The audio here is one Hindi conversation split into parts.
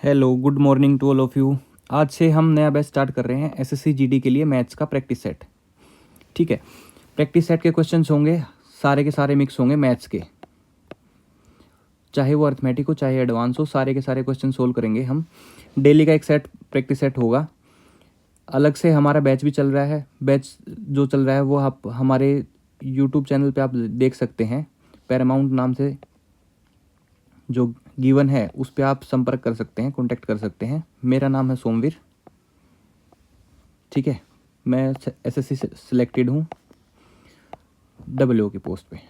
Hello, good morning to all of you. आज से हम नया बैच स्टार्ट कर रहे हैं एसएससी जीडी के लिए मैथ्स का प्रैक्टिस सेट। ठीक है, प्रैक्टिस सेट के क्वेश्चंस होंगे, सारे के सारे मिक्स होंगे मैथ्स के, चाहे वो अर्थमेटिक हो चाहे एडवांस हो, सारे के सारे क्वेश्चन सोल्व करेंगे हम। डेली का एक सेट प्रैक्टिस सेट होगा। अलग से हमारा बैच भी चल रहा है। बैच जो चल रहा है वो आप हमारे यूट्यूब चैनल पे आप देख सकते हैं। पैरामाउंट नाम से जो गिवन है उस पे आप संपर्क कर सकते हैं, कांटेक्ट कर सकते हैं। मेरा नाम है सोमवीर। ठीक है, मैं एसएससी से सिलेक्टेड हूँ डब्ल्यू की पोस्ट पे।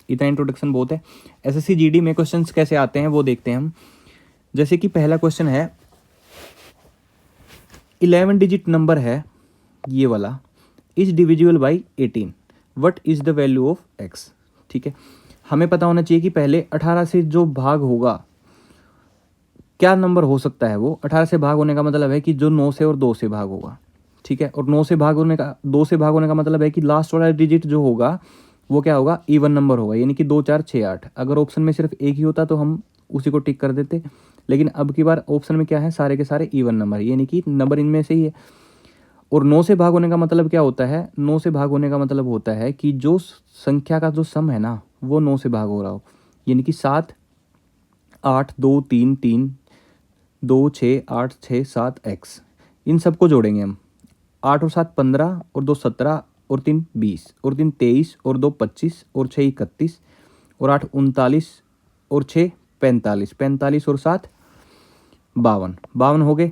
इतना इंट्रोडक्शन बहुत है। एसएससी जीडी में क्वेश्चंस कैसे आते हैं वो देखते हैं हम। जैसे कि पहला क्वेश्चन है, 11 डिजिट नंबर है ये वाला, is divisible by 18, what is the value of x. ठीक है, हमें पता होना चाहिए कि पहले 18 से जो भाग होगा क्या नंबर हो सकता है। वो 18 से भाग होने का मतलब है कि जो 9 से और 2 से भाग होगा। ठीक है, और 9 से भाग होने का 2 से भाग होने का मतलब है कि लास्ट वाला डिजिट जो होगा वो क्या होगा, इवन नंबर होगा, यानी कि 2 4 6 8। अगर ऑप्शन में सिर्फ एक ही होता तो हम उसी को टिक कर देते, लेकिन अब की बार ऑप्शन में क्या है, सारे के सारे इवन नंबर, यानी कि नंबर इनमें से ही है। और 9 से भाग होने का मतलब क्या होता है, 9 से भाग होने का मतलब होता है कि जो संख्या का जो सम है ना वो 9 से भाग हो रहा हो, यानी कि 7 8 2 3 3 2 6 8 6 7 एक्स। इन सबको जोड़ेंगे हम। 8 और 7 15 और 2 17 और 3 20 और 3 23 और 2 25 और 6 31 और 8 39 और 6 45, 45 और 7 52, 52 हो गए।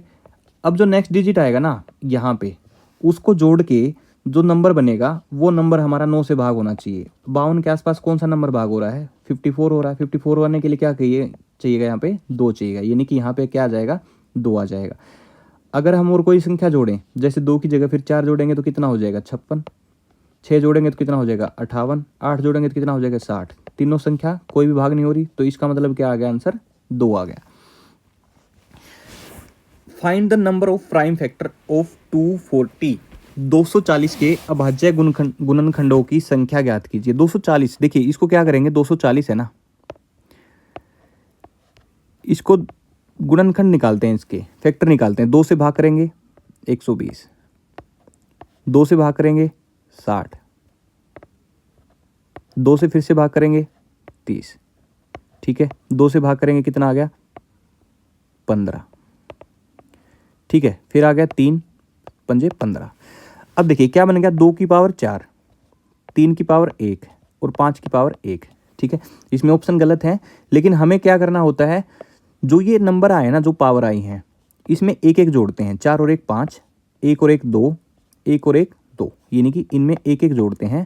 अब जो नेक्स्ट डिजिट आएगा ना यहाँ पे, उसको जोड़ के जो नंबर बनेगा वो नंबर हमारा 9 से भाग होना चाहिए। 52 के आसपास कौन सा नंबर भाग हो रहा है, 54 हो रहा है। 54 होने के लिए क्या चाहिएगा, यहाँ पे 2 चाहिएगा, यानी कि यहाँ पे क्या आ जाएगा, 2 आ जाएगा। अगर हम और कोई संख्या जोड़ें, जैसे 2 की जगह फिर 4 जोड़ेंगे तो कितना हो जाएगा, 56। 6 जोड़ेंगे तो कितना हो जाएगा, 58। 8 जोड़ेंगे तो कितना हो जाएगा, 60। तीनों संख्या कोई भी भाग नहीं हो रही, तो इसका मतलब क्या आ गया, आंसर 2 आ गया। Find the number of prime factor of 240। 240 के अभाज्य गुणनखंडों की संख्या ज्ञात कीजिए। 240, देखिए इसको क्या करेंगे, 240 है ना, इसको गुणनखंड निकालते हैं, इसके फैक्टर निकालते हैं। 2 से भाग करेंगे 120, 2 से भाग करेंगे 60, 2 से फिर से भाग करेंगे 30। ठीक है, 2 से भाग करेंगे कितना आ गया, 15। ठीक है, फिर आ गया 3 पंजे 15। अब देखिए क्या बन गया, 2 की पावर 4, 3 की पावर 1 और 5 की पावर 1। ठीक है, इसमें ऑप्शन गलत है, लेकिन हमें क्या करना होता है, जो ये नंबर आए ना, जो पावर आई हैं, इसमें एक एक जोड़ते हैं। 4 और 1 5, 1 और 1 2, 1 और 1 2, यानी कि इनमें एक एक जोड़ते हैं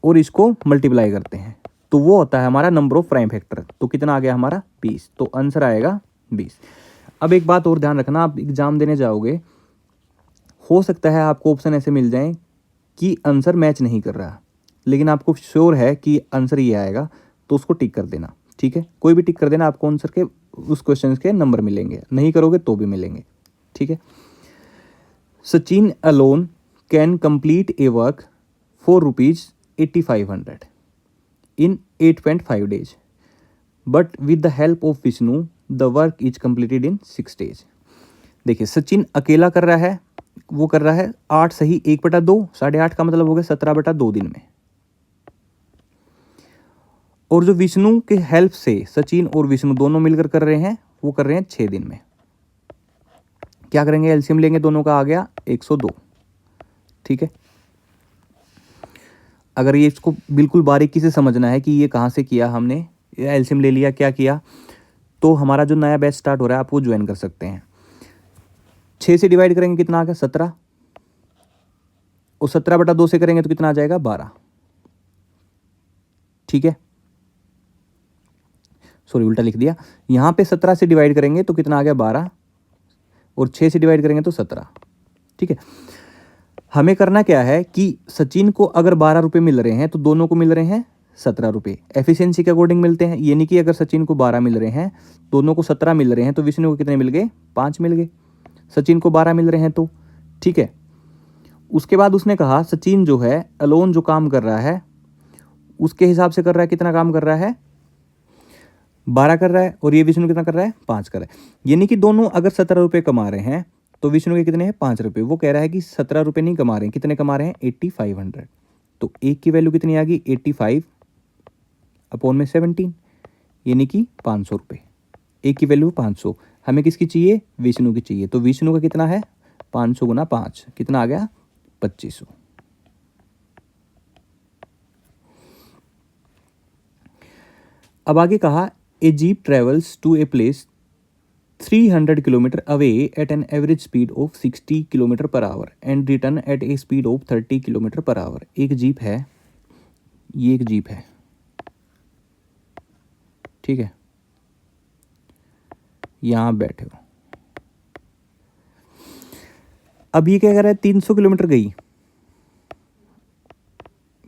और इसको मल्टीप्लाई करते हैं, तो वो होता है हमारा नंबर ऑफ प्राइम फैक्टर। तो कितना आ गया हमारा, 20। तो आंसर आएगा 20। अब एक बात और ध्यान रखना, आप एग्जाम देने जाओगे, हो सकता है आपको ऑप्शन ऐसे मिल जाएं कि आंसर मैच नहीं कर रहा, लेकिन आपको श्योर है कि आंसर ये आएगा, तो उसको टिक कर देना। ठीक है, कोई भी टिक कर देना, आपको आंसर के उस क्वेश्चन के नंबर मिलेंगे, नहीं करोगे तो भी मिलेंगे। ठीक है, Sachin alone can complete A work for ₹8500 in 8.5 days, but with the help of Vishnu the work is completed in 6 days। देखिए सचिन अकेला कर रहा है, वो कर रहा है 8 सही 1/2, 8.5 का मतलब हो गया 17/2 दिन में। और जो विष्णु के हेल्प से सचिन और विष्णु दोनों मिलकर कर रहे हैं, वो कर रहे हैं 6 दिन में। क्या करेंगे, एलसीएम लेंगे, दोनों का आ गया 102। ठीक है, अगर ये इसको बिल्कुल बारीकी से समझना है कि ये कहाँ से किया हमने, एलसीएम ले लिया, क्या किया, तो हमारा जो नया बैच स्टार्ट हो रहा है आप वो ज्वाइन कर सकते हैं। 6 से डिवाइड करेंगे कितना आ गया, 17, और 17/2 से करेंगे तो कितना आ जाएगा, 12। ठीक है, सॉरी उल्टा लिख दिया, यहाँ पे 17 से डिवाइड करेंगे तो कितना आ गया, 12, और 6 से डिवाइड करेंगे तो 17। ठीक है, हमें करना क्या है कि सचिन को अगर 12 रुपये मिल रहे हैं तो दोनों को मिल रहे हैं 17 रुपये, एफिशिएंसी के अकॉर्डिंग मिलते हैं, यानी कि अगर सचिन को 12 मिल रहे हैं, दोनों को 17 मिल रहे हैं, तो विष्णु को कितने मिल गए, 5 मिल गए। सचिन को 12 मिल रहे हैं तो ठीक है। उसके बाद उसने कहा सचिन जो है अलोन जो काम कर रहा है उसके हिसाब से कर रहा है, कितना काम कर रहा है, 12 कर रहा है और ये विष्णु कितना कर रहा है, 5 कर रहा है। यानी कि दोनों अगर 17 रुपये कमा रहे हैं तो विष्णु के कितने हैं, 5 रुपये। वो कह रहा है कि 17 रुपये नहीं कमा रहे हैं, कितने कमा रहे हैं, 8500। तो एक की वैल्यू कितनी आ गई, 85 अपॉन में 17, यानी कि 500 रुपये। एक की वैल्यू 500, हमें किसकी चाहिए, विष्णु की चाहिए। तो विष्णु का कितना है, 500 गुना 5 कितना आ गया, 2500। अब आगे कहा a jeep travels to a place 300 kilometre away at an average speed of 60 kilometre per hour and return at a speed of 30 kilometre per hour. एक जीप है, ये एक जीप है, ठीक है, यहां बैठे हो। अब ये क्या कर रहा है, 300 किलोमीटर गई,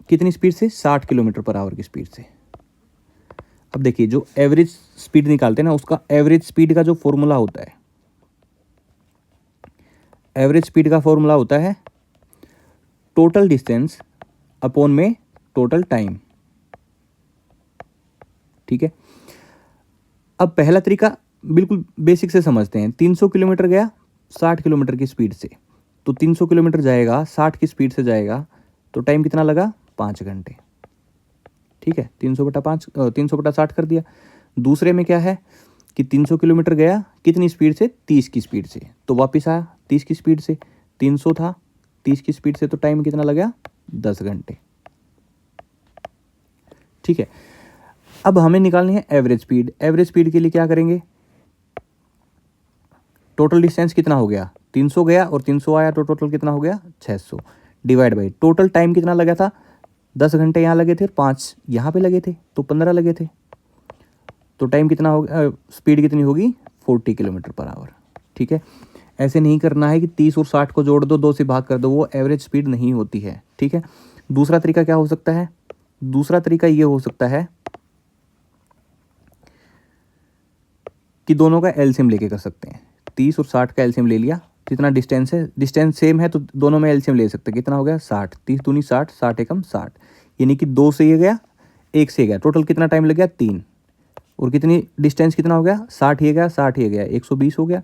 कितनी स्पीड से, 60 किलोमीटर पर आवर की स्पीड से। अब देखिए जो एवरेज स्पीड निकालते हैं ना, उसका एवरेज स्पीड का जो फॉर्मूला होता है, एवरेज स्पीड का फॉर्मूला होता है टोटल डिस्टेंस अपॉन में टोटल टाइम, ठीक है। अब पहला तरीका बिल्कुल बेसिक से समझते हैं। 300 किलोमीटर गया 60 किलोमीटर की स्पीड से, तो 300 किलोमीटर जाएगा 60 की स्पीड से जाएगा, तो टाइम कितना लगा, 5 घंटे, ठीक है। 300/60 कर दिया। दूसरे में क्या है कि 300 किलोमीटर गया कितनी स्पीड से, 30 की स्पीड से, तो वापस आया 30 की स्पीड से। 300 था 30 की स्पीड से, तो टाइम कितना लगा, 10 घंटे, ठीक है। अब हमें निकालनी है एवरेज स्पीड। एवरेज स्पीड के लिए क्या करेंगे, टोटल डिस्टेंस कितना हो गया, 300 गया और 300 आया, तो टोटल कितना हो गया, 600 डिवाइड बाई टोटल टाइम कितना लगा था, 10 घंटे यहाँ लगे थे, 5 यहाँ पे लगे थे, तो 15 लगे थे। तो टाइम कितना होगा, स्पीड कितनी होगी, 40 किलोमीटर पर आवर, ठीक है। ऐसे नहीं करना है कि 30 और 60 को जोड़ दो, 2 से भाग कर दो, वो एवरेज स्पीड नहीं होती है, ठीक है। दूसरा तरीका क्या हो सकता है, दूसरा तरीका ये हो सकता है कि दोनों का एलसीएम लेके कर सकते हैं। 30 और 60 का एलसीएम ले लिया, कितना डिस्टेंस है, डिस्टेंस सेम है तो दोनों में एलसीएम ले सकते हैं। कितना हो गया, 60, 30 दूनी 60, 60 एकम 60, यानी कि 2 से ये गया 1 से गया, टोटल कितना टाइम लग गया, 3। और कितनी डिस्टेंस कितना हो गया, 60 ये गया 60 ये गया, 120 हो गया।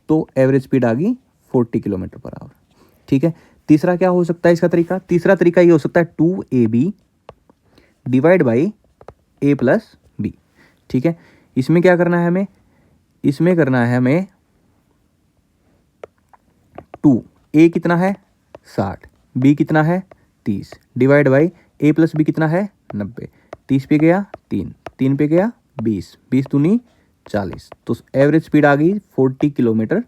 तो एवरेज स्पीड आ गई 40 किलोमीटर पर आवर, ठीक है। तीसरा क्या हो सकता है इसका तरीका, तीसरा तरीका ये हो सकता है 2AB divide by A plus B, ठीक है। इसमें क्या करना है हमें, इसमें करना है हमें 2A कितना है 60, B कितना है 30 divide by A plus B कितना है 90, 30 पे गया 3, 3 पे गया 20, 20 दूनी 40, तो एवरेज स्पीड आ गई 40 किलोमीटर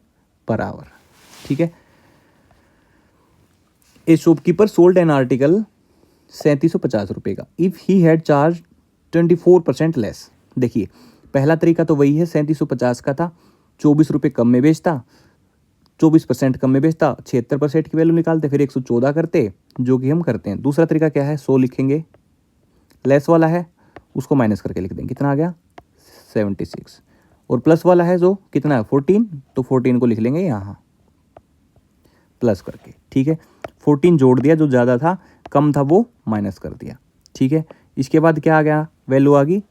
पर आवर, ठीक है। ए शॉपकीपर सोल्ड एन आर्टिकल 3750 रुपये का, if he had charge 24% less. देखिए पहला तरीका तो वही है, 3750 का था, 24 रुपये कम में बेचता, 24% कम में बेचता, 76% की वैल्यू निकालते, फिर 114 करते, जो कि हम करते हैं। दूसरा तरीका क्या है, 100 लिखेंगे, लेस वाला है उसको माइनस करके लिख देंगे, कितना आ गया 76, और प्लस वाला है जो कितना है 14, तो 14 को लिख लेंगे यहाँ प्लस करके, ठीक है। 14 जोड़ दिया, जो ज़्यादा था कम था वो माइनस कर दिया, ठीक है। इसके बाद क्या आ गया, वैल्यू आ गई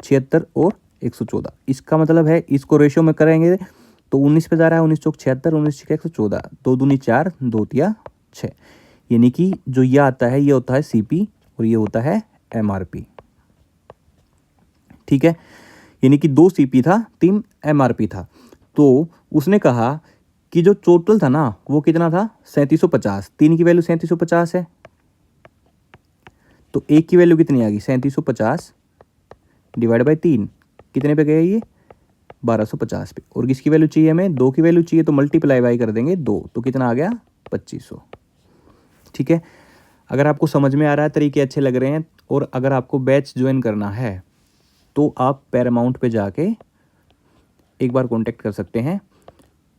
76 और 114। इसका मतलब है इसको रेशियो में करेंगे तो 19 पे जा रहा है, 19 चौक 76, 19 छः 114, 2 दूनी 4, 2 तिया 6, यानी कि जो ये आता है ये होता है CP और ये होता है MRP, ठीक है। यानी कि 2 CP था 3 MRP था। तो उसने कहा कि जो टोटल था ना वो कितना था 3750, 3 की वैल्यू 3750 है, तो 1 की वैल्यू कितनी आ गई 3750 डिवाइड बाई 3, कितने पे गए ये 1250 पे, और किसकी वैल्यू चाहिए हमें 2 की वैल्यू चाहिए, तो मल्टीप्लाई बाई कर देंगे 2, तो कितना आ गया 2500, ठीक है। अगर आपको समझ में आ रहा है, तरीके अच्छे लग रहे हैं, और अगर आपको बैच ज्वाइन करना है तो आप पैरामाउंट पे जाके एक बार कांटेक्ट कर सकते हैं।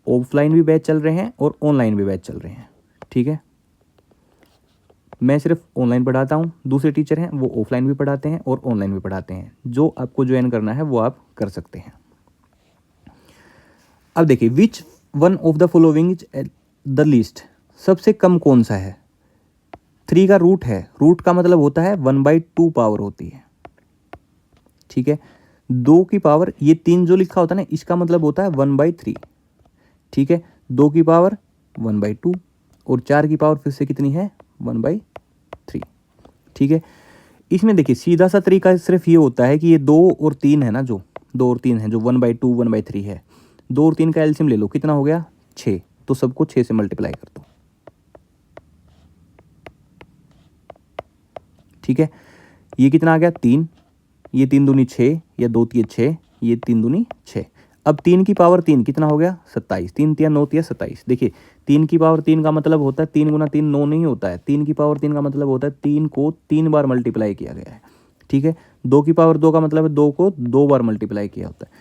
ऑफलाइन भी बैच चल रहे हैं और ऑनलाइन भी बैच चल रहे हैं, ठीक है। मैं सिर्फ ऑनलाइन पढ़ाता हूँ, दूसरे टीचर हैं वो ऑफलाइन भी पढ़ाते हैं और ऑनलाइन भी पढ़ाते हैं। जो आपको ज्वाइन करना है वो आप कर सकते हैं। अब देखिए, which one of the following is the least, सबसे कम कौन सा है। 3 का रूट है, रूट का मतलब होता है 1/2 पावर होती है, ठीक है। 2 की पावर, ये 3 जो लिखा होता है ना, इसका मतलब होता है 1/3, ठीक है। 2 की पावर 1/2 और 4 की पावर फिर से कितनी है 1/3, ठीक है। इसमें देखिए सीधा सा तरीका सिर्फ ये होता है कि ये 2 और 3 है ना, जो 2 और 3 है, जो 1/2 1/3 है, 2 और 3 का एलसीएम ले लो, कितना हो गया 6, तो सबको 6 से मल्टीप्लाई कर दो, ठीक है। ये कितना आ गया 3, ये 3 दूनी 6, या 2 3 6, ये 3 दूनी 6। अब 3 की पावर 3 कितना हो गया 27, 3 3 9 3 27। देखिए 3 की पावर 3 का मतलब होता है 3 गुना 3 9 नहीं होता है, 3 की पावर 3 का मतलब होता है 3 को 3 बार मल्टीप्लाई किया गया है, ठीक है। 2 की पावर 2 का मतलब है 2 को 2 बार मल्टीप्लाई किया होता है।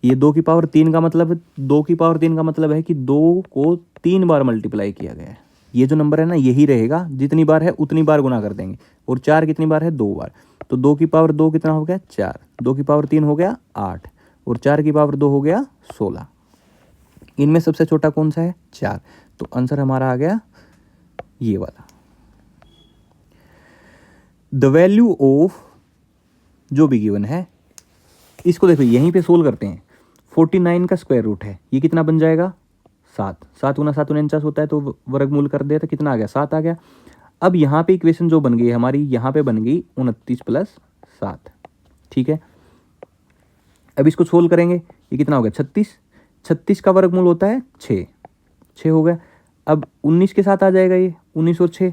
ये 2 की पावर 3 का मतलब है, 2 की पावर 3 का मतलब है कि 2 को 3 बार मल्टीप्लाई किया गया है। ये जो नंबर है ना यही रहेगा, जितनी बार है उतनी बार गुना कर देंगे। और 4 कितनी बार है 2 बार, तो 2 की पावर 2 कितना हो गया 4, 2 की पावर 3 हो गया 8 और 4 की पावर 2 हो गया 16। इनमें सबसे छोटा कौन सा है 4, तो आंसर हमारा आ गया ये वाला। द वैल्यू ऑफ जो भी गिवन है, इसको देखो यहीं पे सोल्व करते हैं। 49 का स्क्वायर रूट है, ये कितना बन जाएगा 7, 7 गुना 7 49 होता है, तो वर्गमूल कर दे तो कितना आ गया 7 आ गया। अब यहाँ पे इक्वेशन जो बन गई हमारी, यहाँ पे बन गई 29 + 7, ठीक है। अब इसको सोल्व करेंगे, ये कितना हो गया 36, 36 का वर्गमूल होता है 6, 6 हो गया। अब 19 के साथ आ जाएगा ये 19 और 6,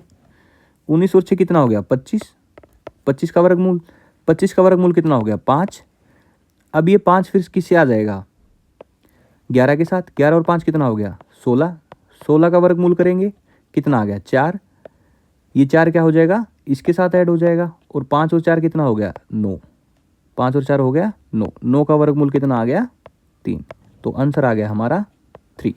19 और 6 कितना हो गया 25, 25 का वर्गमूल, 25 का वर्गमूल कितना हो गया 5। अब ये 5 फिर किससे आ जाएगा 11 के साथ, 11 और 5 कितना हो गया 16, 16 का वर्गमूल करेंगे कितना आ गया 4, ये 4 क्या हो जाएगा इसके साथ ऐड हो जाएगा, और 5 और 4 कितना हो गया 9, 5 और 4 हो गया 9, 9 का वर्गमूल कितना आ गया 3, तो आंसर आ गया हमारा 3।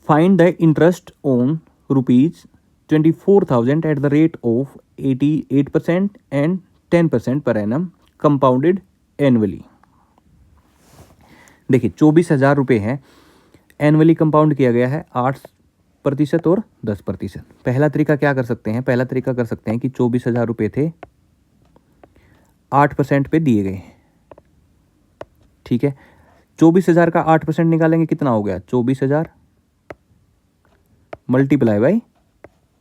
Find the interest on ₹24,000 at the rate of 88% and 10% per annum compounded annually. देखिए 24,000 रुपये हैं, एनुअली कंपाउंड किया गया है 8% और 10%। पहला तरीका क्या कर सकते हैं, पहला तरीका कर सकते हैं कि 24,000 रुपये थे 8% पे दिए गए, ठीक है। 24,000 का 8% निकालेंगे कितना हो गया 24,000 मल्टीप्लाई बाई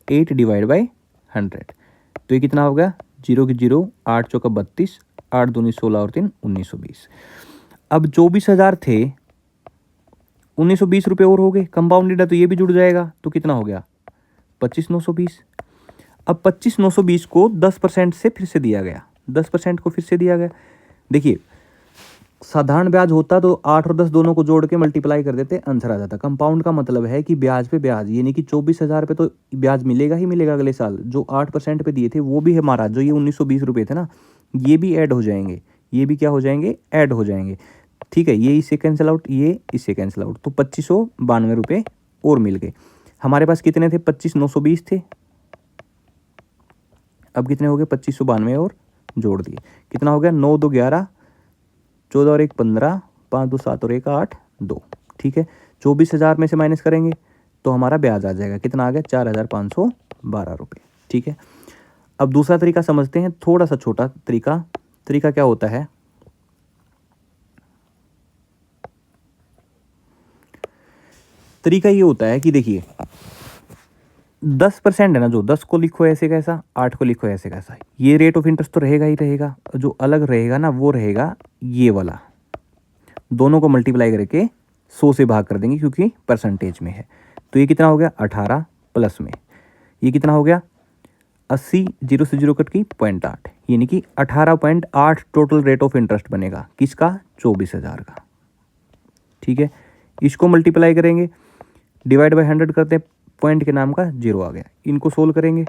8 डिवाइड बाई 100, तो ये कितना हो गया 0 की 0, 8 चौका 32, 8 दूनी 16 और 3 1920। अब 24,000 थे 1920 रुपये और हो गए, कंपाउंडेड है तो ये भी जुड़ जाएगा, तो कितना हो गया 25,920। अब 25,920 को 10% से फिर से दिया गया, 10% को फिर से दिया गया। देखिए साधारण ब्याज होता तो 8 और 10 दोनों को जोड़ के मल्टीप्लाई कर देते, आंसर आ जाता। कंपाउंड का मतलब है कि ब्याज पे ब्याज, यानी कि 24,000 पे तो ब्याज मिलेगा ही मिलेगा अगले साल। जो 8% पे दिए थे वो भी हमारा, जो ये 1920 रुपये थे ना, ये भी ऐड हो जाएंगे, ये भी क्या हो जाएंगे ऐड हो जाएंगे, ठीक है। ये इससे कैंसिल आउट, ये इससे कैंसिल आउट, तो 2592 रुपये और मिल गए। हमारे पास कितने थे 25,920 थे, अब कितने हो गए 2592 और जोड़ दिए, कितना हो गया 9 2 11, 14 और 1 15, 5 2 7 और 1 8 2, ठीक है। 24,000 में से माइनस करेंगे तो हमारा ब्याज आ जाएगा, कितना आ गया 4,512 रुपये, ठीक है। अब दूसरा तरीका समझते हैं, थोड़ा सा छोटा तरीका। तरीका क्या होता है, तरीका ये होता है कि देखिए 10% है ना, जो 10 को लिखो ऐसे कैसा, 8 को लिखो ऐसे कैसा, ये रेट ऑफ इंटरेस्ट तो रहेगा ही रहेगा, जो अलग रहेगा ना वो रहेगा ये वाला, दोनों को मल्टीप्लाई करके 100 से भाग कर देंगे क्योंकि परसेंटेज में है। तो ये कितना हो गया 18 प्लस में ये कितना हो गया 80, 0 से 0 कट की 0.8, यानी कि 18.8 टोटल रेट ऑफ इंटरेस्ट बनेगा किसका 24,000 का, ठीक है। इसको मल्टीप्लाई करेंगे, डिवाइड बाई 100 करते हैं, पॉइंट के नाम का 0 आ गया। इनको सोल्व करेंगे,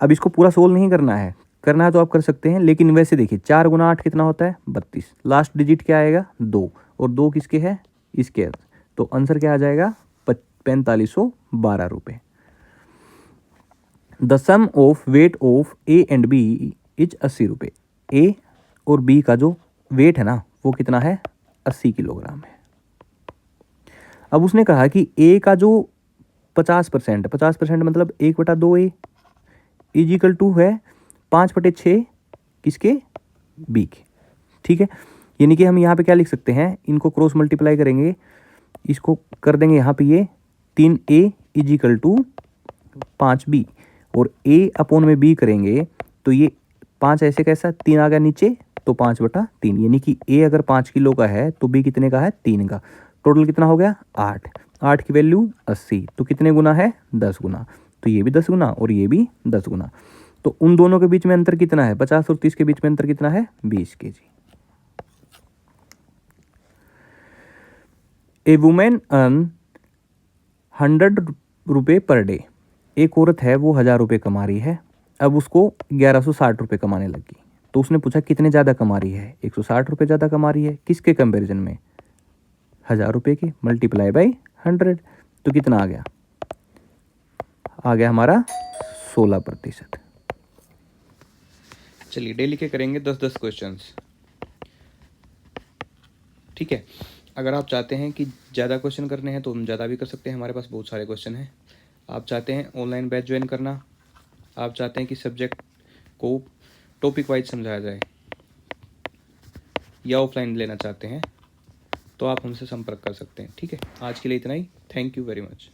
अब इसको पूरा सोल्व नहीं करना है, करना है तो आप कर सकते हैं, लेकिन वैसे देखिए 4 गुना 8 कितना होता है 32, लास्ट डिजिट क्या आएगा 2, और 2 किसके है इसके, तो आंसर क्या आ जाएगा 4512 रुपये। The sum of weight of A and B is 80 रुपये। ए और बी का जो वेट है ना वो कितना है 80 किलोग्राम है। अब उसने कहा कि ए का जो 50%, 50% मतलब 1/2 ए इज इक्वल टू है 5/6 किसके, बी के, ठीक है। यानी कि हम यहाँ पे क्या लिख सकते हैं, इनको क्रॉस मल्टीप्लाई करेंगे, इसको कर देंगे यहाँ पे ये 3a is equal to 5b, और a अपॉन में b करेंगे तो ये 5 ऐसे कैसा, 3 आ गया नीचे तो 5/3, यानी कि a अगर 5 किलो का है तो b कितने का है, 3 का। टोटल कितना हो गया, 8, 8 की वैल्यू 80, तो कितने गुना है, 10 गुना। तो ये भी 10 गुना और ये भी 10 गुना। तो उन दोनों के बीच में अंतर कितना है, 50 और 30 के बीच में अंतर कितना है, 20 kg। ए वुमेन अर्न 100 रुपये पर डे, एक औरत है वो 1000 रुपये कमा रही है, अब उसको 1160 रुपये कमाने लगी। तो उसने पूछा कितने ज़्यादा कमा रही है, 160 रुपये ज़्यादा कमा रही है, किसके कंपैरिजन में, 1000 रुपये के, मल्टीप्लाई बाई 100, तो कितना आ गया, आ गया हमारा 16%। चलिए डेली के करेंगे 10-10 क्वेश्चंस, ठीक है। अगर आप चाहते हैं कि ज़्यादा क्वेश्चन करने हैं तो हम ज़्यादा भी कर सकते हैं, हमारे पास बहुत सारे क्वेश्चन हैं। आप चाहते हैं ऑनलाइन बैच ज्वाइन करना, आप चाहते हैं कि सब्जेक्ट को टॉपिक वाइज समझाया जाए, या ऑफलाइन लेना चाहते हैं, तो आप हमसे संपर्क कर सकते हैं, ठीक है। आज के लिए इतना ही, थैंक यू वेरी मच।